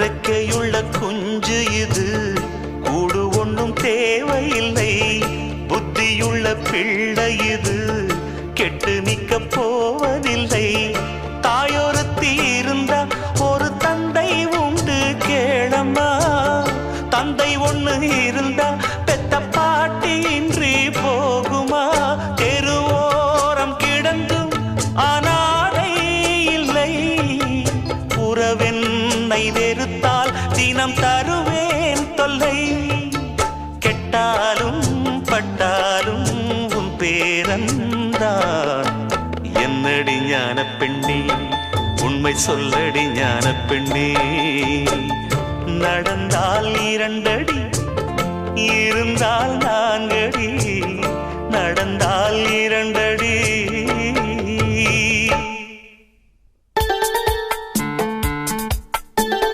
ரெக்கையுள்ள குஞ்சு இது, கூடு ஒன்றும் தேவையில்லை. புத்தியுள்ள பிள்ளை இது, கெட்டு நிக்க போவதில்லை. தாயொருத்தி இருந்தா ஒரு தந்தை உண்டு கேளம்மா. தந்தை ஒண்ணு இருந்தா பெத்த பாட்டி இன்றி போகுமா? தெருவோரம் கிடந்தும் அனாதை இல்லை. உறவென்னை வெறுத்தால் தினம் தருவேன் தொல்லை. கெட்டாலும் பட்டாலும் உன் பேரன்தான். என்னடி ஞான பெண்ணே, உண்மை சொல்லடி ஞான பெண்ணே. நடந்தால் 2 அடி, இருந்தால் 4 அடி.